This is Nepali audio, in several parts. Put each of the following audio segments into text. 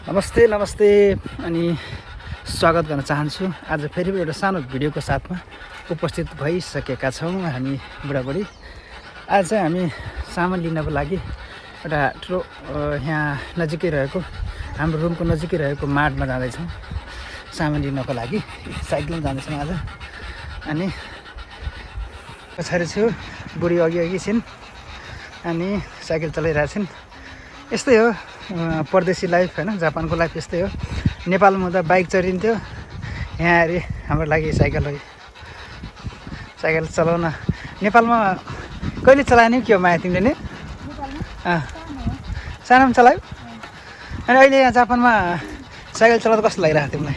नमस्ते नमस्ते अनि स्वागत गर्न चाहन्छु। आज फेरि एउटा सानो भिडियोको साथमा उपस्थित भइसकेका छौँ हामी बुढाबुढी। आज चाहिँ हामी सामान लिनको लागि एउटा ठुलो यहाँ नजिकै रहेको हाम्रो रुमको नजिकै रहेको मार्टमा जाँदैछौँ सामान लिनको लागि। साइकलमा जाँदैछौँ आज। अनि पछाडि छु बुढी अघि छिन् अनि साइकल चलाइरहेछन्। यस्तै हो परदेशी लाइफ हैन, जापानको लाइफ यस्तै हो। नेपालमा त बाइक चढिन्थ्यो, यहाँ अरे हाम्रो लागि साइकल चलाउन। नेपालमा कहिले चलाएन के हो माया तिमीले नि? सानोमा चलायो अनि अहिले यहाँ जापानमा साइकल चलाउँदा कस्तो लागिरहेको तिमीलाई?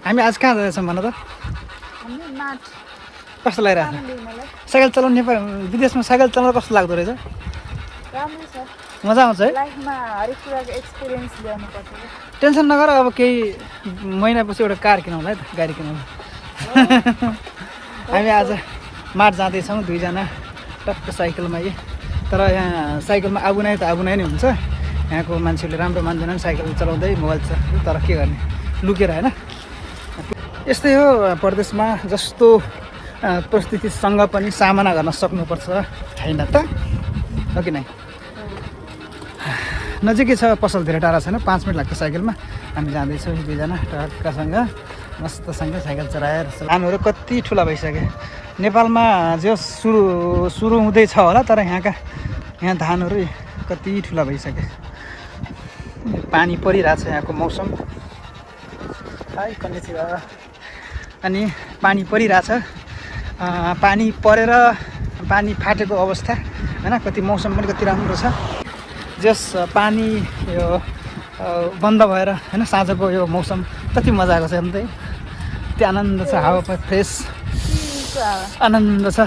हामी आज कहाँ जाँदैछौँ भन त? कस्तो लागिरहेको साइकल चलाउनु? नेपाल विदेशमा साइकल चलाउँदा कस्तो लाग्दो रहेछ? मजा आउँछ है? टेन्सन नगर, अब केही महिनापछि एउटा कार किनौँला है त, गाडी किनौँ। हामी आज मार्ट जाँदैछौँ दुईजना टक्क साइकलमा। तर यहाँ साइकलमा आबुनाइ नै हुन्छ। यहाँको मान्छेले राम्रो मान्दैनन् साइकल चलाउँदै मोबाइल तर के गर्ने, लुकेर होइन। यस्तै हो परदेशमा, जस्तो परिस्थितिसँग पनि सामना गर्न सक्नुपर्छ होइन त, हो कि नै? नजिकै छ पसल, धेरै टाढा छैन, 5 मिनट लाग्छ साइकलमा। हामी जाँदैछौँ दुईजना टक्कसँग मस्तसँग साइकल चलाएर। धानहरू कति ठुला भइसक्यो। नेपालमा जो सुरु हुँदैछ होला, तर यहाँ धानहरू कति ठुला भइसक्यो। पानी परिरहेछ, यहाँको मौसम हाई कन्डिसन। अनि पानी परिरहेछ, पानी परेर पानी फाटेको अवस्था होइन। कति मौसम पनि कति राम्रो छ। जस पानी यो बन्द भएर होइन साँझको यो मौसम कति मजाको छ अन्त, कति आनन्द छ। हावा फ्रेस आनन्द छ।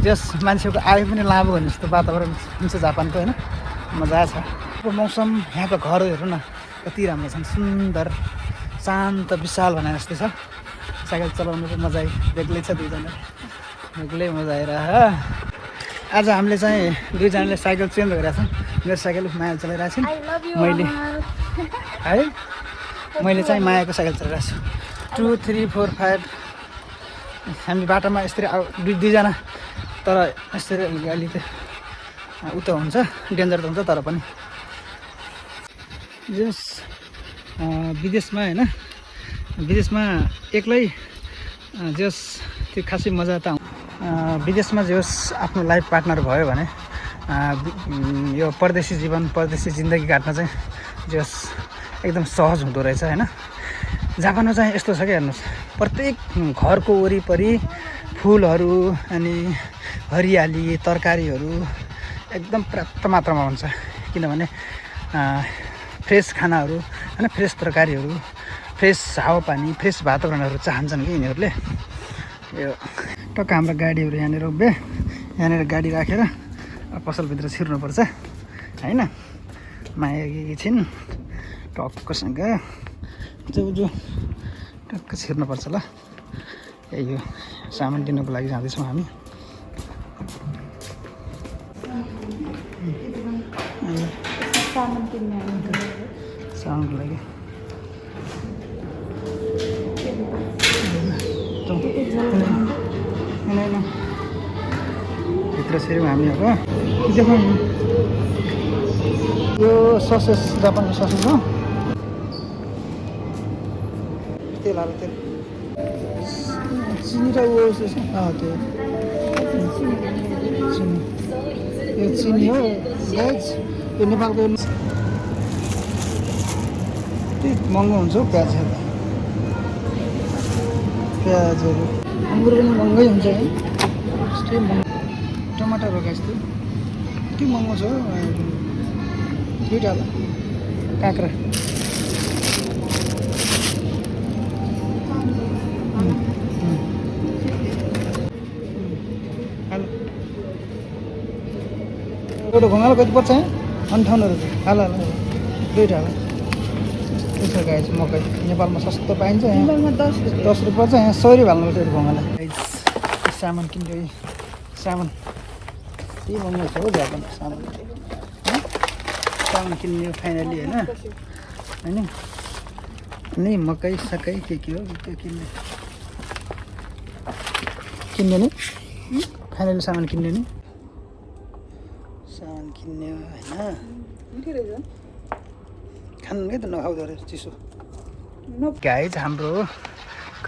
जस मान्छेको आय पनि लाभ हुने जस्तो वातावरण हुन्छ जापानको होइन, मजा छ। यो मौसम, यहाँको घरहरू हेर्नु न कति राम्रो छन्, सुन्दर शान्त विशाल भने जस्तै छ। साइकल चलाउनुको मजा बेग्लै छ, दुईजना बेग्लै मजा आइरह। आज हामीले चाहिँ दुईजनाले साइकल चेन्ज गरिरहेको छौँ। मेरो साइकल माया चलाइरहेको छु, मैले चाहिँ मायाको साइकल चलाइरहेको छु। 2, 3, 4, 5 हामी बाटोमा यसरी दुईजना, तर यसरी अलिकति उता हुन्छ, डेन्जर त हुन्छ, तर पनि जस विदेशमा होइन, विदेशमा एक्लै जस त्यो खासै मजा त विदेशमा जस आफ्नो लाइफ पार्टनर भयो भने यो परदेशी जिन्दगी काट्न चाहिँ जस एकदम सहज हुँदो रहेछ होइन। जापानमा चाहिँ यस्तो छ कि हेर्नुहोस्, प्रत्येक घरको वरिपरि फुलहरू अनि हरियाली तरकारीहरू एकदम पर्याप्त मात्रामा हुन्छ। किनभने फ्रेस खानाहरू होइन, फ्रेस तरकारीहरू, फ्रेस हावापानी, फ्रेस वातावरणहरू चाहन्छन् कि यिनीहरूले। यो टक्क हाम्रो गाडीहरू यहाँनिर उभ्यो, यहाँनिर गाडी राखेर पसलभित्र छिर्नुपर्छ होइन। माया एकछिन टक्कसँग जो टक्क छिर्नुपर्छ ल। यही हो, सामान लिनको लागि जाँदैछौँ हामी। सामानको लागि भित्र छिर्यौँ हामी। अब यो ससेस, जापानको ससेस हो। तेल हाल्यो, तेल चिनी र त्यो यो चिनी हो गाइज। यो नेपालको त्यही महँगो हुन्छ हौ प्याजहरू। अङ्गुर पनि महँगै हुन्छ है, यस्तै महँगो। टमाटर हो गाइज, त्यो महँगो छ। दुईवटा होला काँक्रा। एउटा घुँगालो कति पर्छ है? 58 रुपियाँ। हाल दुईवटा होला। त्यसो गाइज मकै नेपालमा सस्तो पाइन्छ, यहाँ 10 रुपियाँ पर्छ, यहाँ 100 रुपियाँ हाल्नुपर्छ एउटा घुँगालाई। सामान किन्यो, सामान त्यही महँगो छ हो जापानको सामान। सामान किन्ने फाइनली होइन होइन नि मकै सकै के हो त्यो किन्ने नि फाइनली सामान किन्ने नि सामान किन्ने होइन खानुकै त नखाउँदो रहेछ चिसो गाइज हाम्रो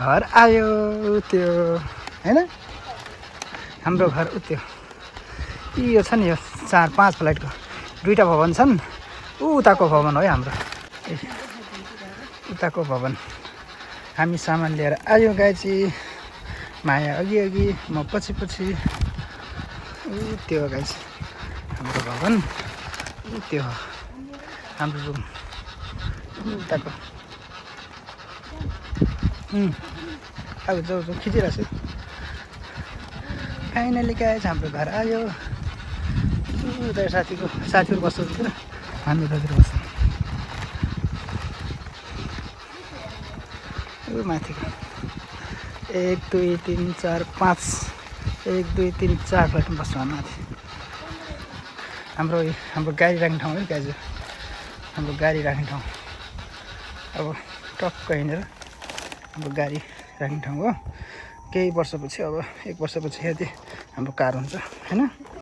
घर आयो त्यो होइन हाम्रो घर उत्यो यो छ नि यो 4-5 फ्लाइटको 2टा भवन छन् उताको भवन हो है हाम्रो उताको भवन हामी सामान लिएर आयो गाइजी माया अघि म पछि त्यो हो गाइज हाम्रो भवन त्यो हो हाम्रो रुम उताको अब जाउँ खिचिरहेको छु फाइनली गाइज हाम्रो घर आयो उता साथीहरू बस्छ हामी उतातिर बस्छौँ माथिको 1 2 3 4 5 1 2 3 4 फ्लाइटमा बस्छौँ माथि हाम्रो गाडी राख्ने ठाउँ है गाजु हाम्रो गाडी राख्ने ठाउँ अब टक्क हिँडेर हाम्रो गाडी राख्ने ठाउँ हो केही वर्षपछि अब 1 वर्षपछि यदि हाम्रो कार हुन्छ होइन